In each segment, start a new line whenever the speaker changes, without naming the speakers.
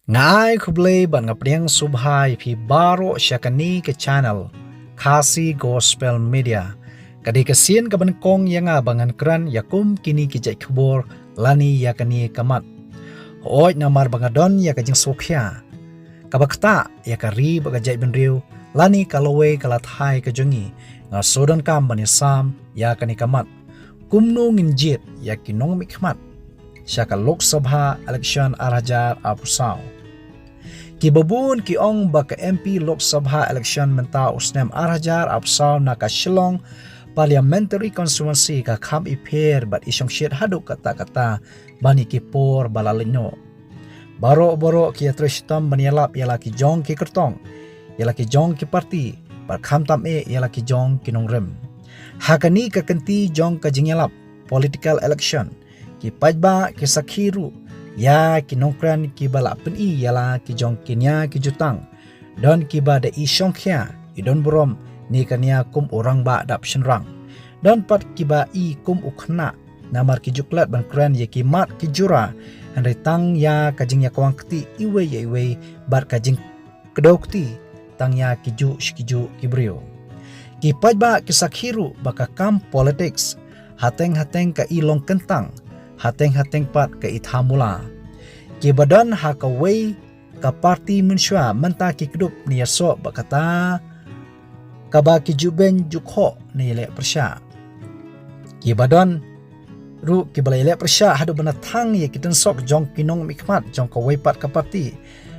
Ngai kublay ban ngapriang subhai phi baro syakani ke channel Khasi Gospel Media. Kadi kesien kaban kong yanga bangan kran yakum kini kijai kubor lani yakani kamat. Hooj namar bangadon yakajing sokya. Kabakta yakari bagajai benriu lani kalawe kalathai kajongi ngasodan kam banisam yakani kamat. Kumno nginjit yakinong mikmat. Syaka Lok Sabha election arajar apusau. Ki babun ki ong baka MP Lok Sabha election menta usnem arajar apusau naka Shillong parliamentary constituency ka kham iper bat isong shit haduk kata-kata bani ki por balalino. Baro ki atrishtam banialap yala ki jong ki kertong yala ki jong ki parti par kham tam yala ki jong ki nongrem. Hakani ka kenti jong ka jingyalap political election ki pajba ki sakhiru ya ki nongkran ki bala peni yala ki jong kinya ki jutang don ki ba da isong khya idon borom ni kania kum orang ba dap shenrang don pat ki ba I kum ukhna namar ki juklat ban kran ye ki mat ki jura andai tang ya kajing ya kwang kti iwe bar kajing kedokti tang ya ki ju shkiju ki brio ki pajba ki sakhiru baka kam politics hateng ka ilong kentang hateng pat ke ithamula ki badan hakaway ka parti mensyua menta ki kedup ni yasok bakata kaba ki juben jukho ni le persya ki badan ru ki balai le persya hadu benatang ye kiten sok jong kinong mikmat jong kaway pat ka parti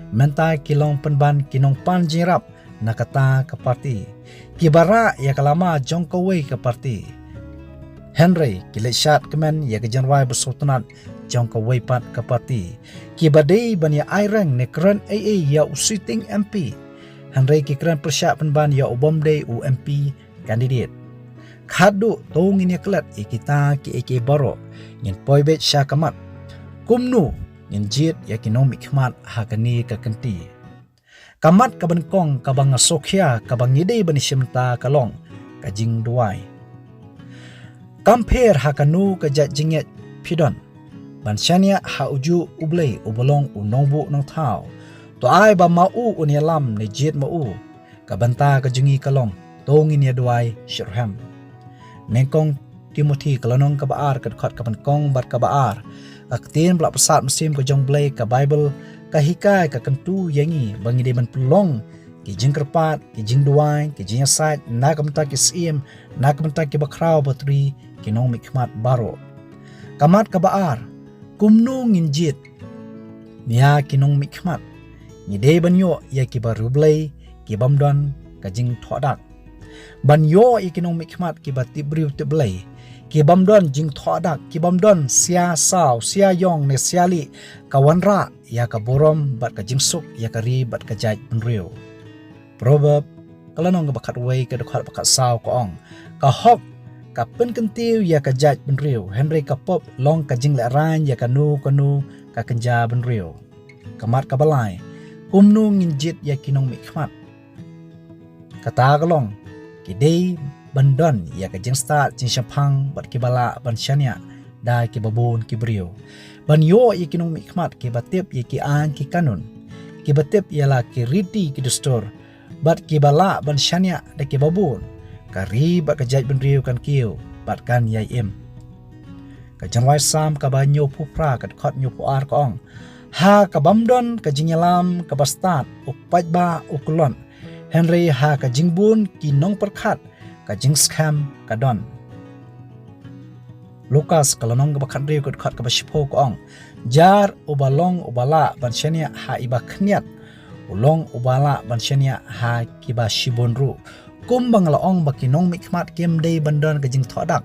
menta kilong penban kinong pan jingrap nakata ka parti ki bara ya kalama jong kaway ka parti Henry kilishat kemen ya kejanwai bersultanat jong ka waipat ka parti ki badai bania airang ne kran AA ya usiting MP Henry ki kran persyak penban ya ubomde UMP candidate khadu tong ini klat kita ki AK baro ngin poibet syakamat kumnu ngin jit ya kinomik khmat hakani ka kenti kamat kaban kong kabang sokya kabang ngidei bani simta kalong kajing duai Kamper hakanu kajat jinget pidon. Bansyania ha uju ublay ubolong unongbu nong tau. To ay ba mau unyalam ni jit mau. Kabanta kajungi kalong. Tongin ya duay shirham. Nengkong Timothy kalanong kabaar kadkot kabankong bar kabaar. Kaktin belak pesat mesim kajong blay ka Bible. Kahikai kakentu yangi bangide ban pelong. Kijing kerpat, kijing duay, kijing asat, nakamta kisim, nakamta kibakraw batri, kinong mikmat baro. Kamat kabaar, kumno nginjit, niya kinong mikmat, ngide banyo ya kibarublay, kibamdon, kajing thodak. Banyo ya kinong mikmat kibatibriw tiblay, kibamdon jing thodak, kibamdon siya saw, siya yong ne siyali, kawanra, ya kaborom, bat kajing suk, ya kari, bat kajaj penriw. Proverb kalanong bakat way ka dekat bakat saw ko ong ka hop ka pen kentiu ya ka jaj benriu Henry ka pop long ka jing le ran ya ka nu ka kenja benriu kamat ka balai kumnu nginjit ya kinong mikmat kata kalong kidei bandon ya ka jing start jing syapang bat kibala ban syania da ki babun ki brio ban yo ya kinong mikmat ki batip ya ki an ki kanun ki batip ya la ki riti ki dostor bat ki bala ban syania da ki babun kari bat kajaj benriu kan kiu bat kan yai im ka janwai sam ka banyo pupra kat khot nyu puar ko ong ha ka bamdon ka jinyalam ka bastat upaj ba ukulon Henry ha ka jingbun ki nong perkhat ka jing scam ka don Lukas kalanong ka bakhan riu kat khot ka bashpo ko ong jar ubalong ubala ban syania ha iba khniat ulong ubala bansyania ha kiba shibonru kumbang laong bakinong mikmat kem day bandon kajing thodak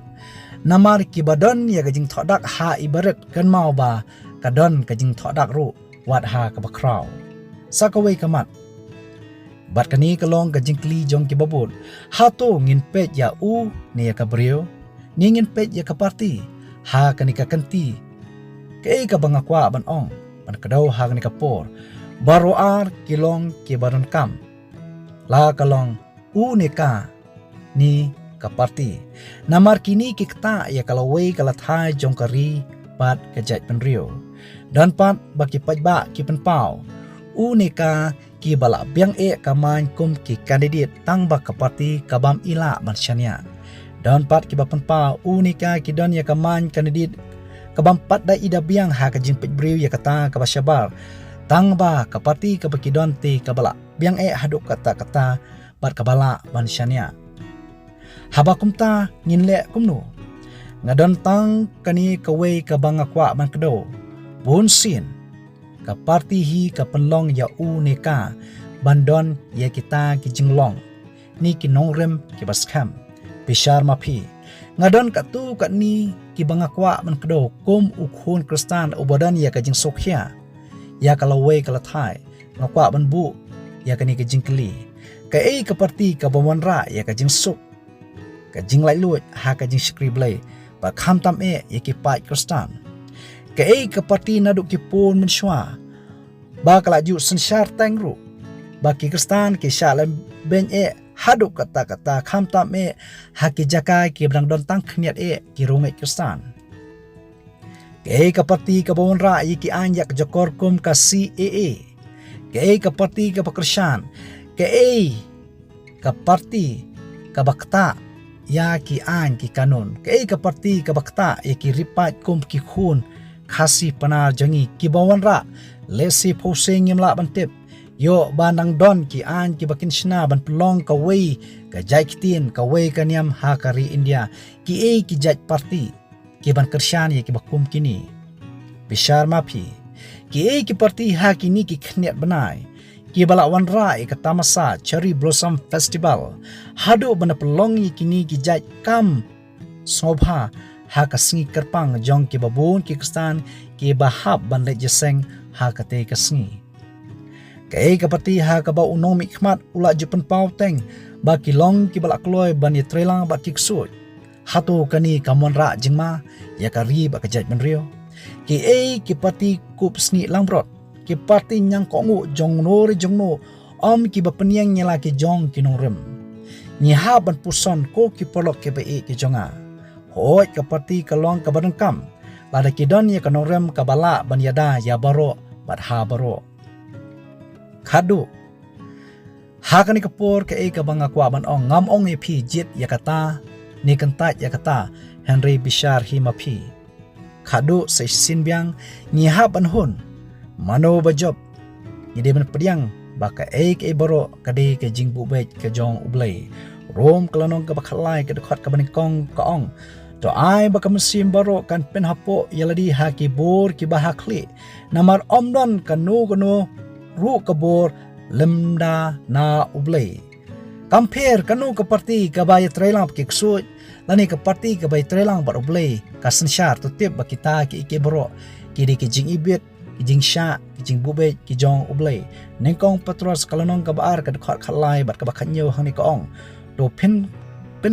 namar kibadon ya kajing thodak ha ibarat kan mau ba kadon kajing thodak ru wat ha kabakraw sakaway kamat bat kani kalong kajing kli jong kibabun ha to ngin pet ya u ni ya kabrio ni ngin pet ya kaparti ha kani ka kanti kay ka bangakwa ban ong ban kadaw ha kani kapor baroar kilong kibaron kam la kalong unika ni kaparti namar kini kikta ya kalaway kalathai jongkari pat kajat penrio dan pat baki pajba ki penpau Uneka ki bala biang kaman kum ki kandidat tang ba ka parti kabam ila mansyania. Dan pat ki bapan pa unika ki don ya kaman kandidat kabam pat da ida biang ha ka jimpit briu ya kata ka basyabar. Tang ba ka parti ka bakidon ti ka bala biang haduk kata-kata bat ka bala mansyania. Haba kumta nginle kumno. Ngadon tang kani kaway ka bangakwa man kedo. Bunsin ka parti hi ka penlong ya uneka bandon ya kita ki jinglong ni ki nongrem ki baskam bishar mapi ngadon ka tu ka ni ki bangakwa man kedo kum ukhun kristan ubadan ya ka jing sokhya ya kalaway kalathai ngakwa ban bu ya ka ni ka jingkli ka ka parti ka bawanra ya ka jing sok ka jing lai lut ha ka jing skriblay ba kham tam ya ki pai kristan ka ka parti naduk ki pun mensyua ba kalaju sensyar tengru ba ki kristan ki shalem ben haduk kata-kata kham tam haki jakai ki brang don tang khniat ki rungai kristan ka parti ka bawon ra ki anyak jokor kum ka CAA ka parti ka pakrisyan ka parti ka bakta ya ki an ki kanun ka parti ka bakta ki ripat kum ki khun khasi panar jangi ki bawon ra lesi posing yamla bantip yo banang don ki an ki bakin shna ban pelong ka wei ka jai kitin ka wei ka niam ha kari India ki ki jai parti ki ban kersyan ye ki bakum kini bishar mapi ki ki parti ha kini ki khniat banai ki bala wan ra ka tamasa cherry blossom festival hadu ban pelong ye kini ki jai kam sobha ha ka singi kerpang jong ki babun ki kristan ki bahab ban le jeseng ha ka te ka singi ka parti ha ka ba unom ikmat ula jupan pauteng ba kilong ki bala kloy ban ye trelang ba kiksut hatu kani kamon ra jingma ya ka ri ba ka jaj benrio ki parti kup sni langbrot ki parti nyang kongu jongno re jongno om ki ba penyang nyala ki jong kinongrem ni ha ban puson ko ki polok ke ba ki jonga hoi ka parti kalong ka badangkam lada ki don ye kanongrem ka bala ban yada ya baro bat ha baro khadu hakani kapor ke ka bangakwa ban ong ngam ong phi jit yakata ni kantat yakata Henry Bishar hi mapi khadu se sin biang ni ha ban hun mano bajob ni de ban pediang baka ke baro kade ke jingbu bet ke jong ublai rom klanong ka bakhalai ke dekat ka banikong ka ong to ai baka musim baro kan pen hapo yaladi haki bor ki bahakli namar omdon kanu ru kabor lemda na ublay compare kanu ka parti ka bay trelang kiksut lani ka parti ka bay trelang bar ublay kasensyar tutip bakita ki ikebro kidi ki jing ibit ki jing sha ki jing bube ki jong ublay nengkong patros kalanong ka baar ka dekat khalai bat ka bakanyo hang ni kaong do pin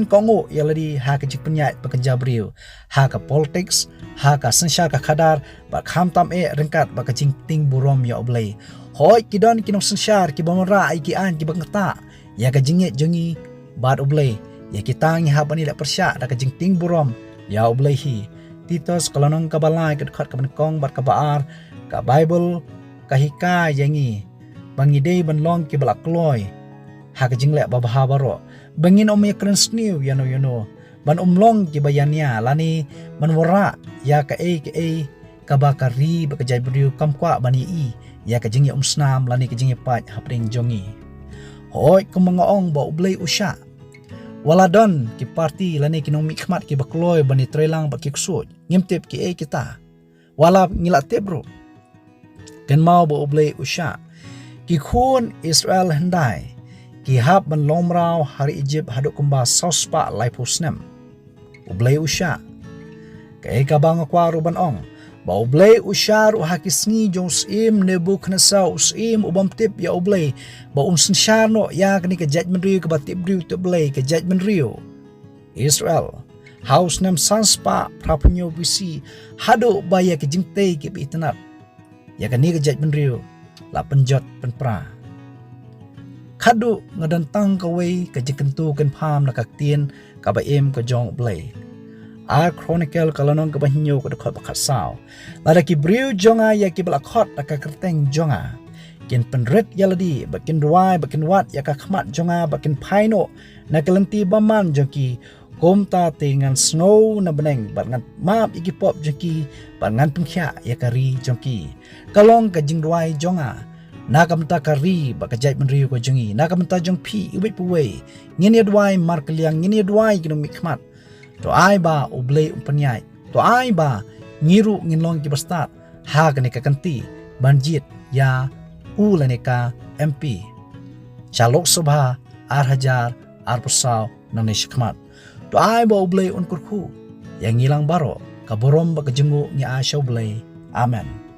kongo yaladi ha ka jik penyat pekerja beriu ha ka politics ha ka sensyar ka khadar ba kham tam rengkat ba ka jing ting burom ya ublay hoi kidon kinong sensyar ki bamara ai ki an ki bangta ya ka jinget jongi bad ublay ya kita ngi habani la persya da ka jing ting burom ya ublay hi titos kalanong ka balai ka dekat ka bankong bat ka baar ka bible ka hika yangi bangidei banlong ki balak kloy ha ka jingle ba baro bangin om yakren sniu yano ban umlong ki bayania lani manwara ya ka ka bakari ba ka jai beriu kamkwa bani ya ka jingi snam lani ka jingi pat hapring jongi hoi kumangaong ba ublay usya waladon ki parti lani kinong mikmat ki bakloy bani trelang ba kiksut ngimtip ki kita wala ngilate bro ken mau ba ublay usya ki khun Israel hendai ki hab ban lomrau hari Egypt haduk kumba sospa laipusnem ublay usya ka bang akwaru ban ong ba ublay usyar u hakisngi jong im Nebuchadnezzar usim ubam tip ya ublay ba sensyar no ya kani ka judgment rio ka batip rio to ublay ka judgment rio Israel house nem sanspa prapunyo bisi hado ba ya ka jingtay ki bitanat ya kani ka judgment rio la penjot penpra khadu ngadantang kaway ka jikentu kan pham na kaktien ka ba em ka jong ublay Chronicle kalanong kabahinyo ko dekat bakat sao. Lada ki briu jonga ya ki balakot na kakerteng jonga. kin penret yaladi bakin ruai bakin wat ya ka khmat jonga bakin phaino na kelanti baman jongki komta tengan snow na beneng bangan map iki pop jongki bangan pengkhya ya kari jongki kalong ka jingruai jonga na kamta kari bakajai menriu ko jongi na kamta jong pi iwi puwe ngini duai mar kaliang ngini duai kino mikmat to ai ba oble umpanyai to ai ba ngiru nginlong ki bastat ha kane ka kanti banjit ya ulaneka MP Chalok Sabha 8,000 arpusaw ng nishikmat to ay ba oble unkurku yang ilang baro kaborom ba kajengu ni asyaw blay amen.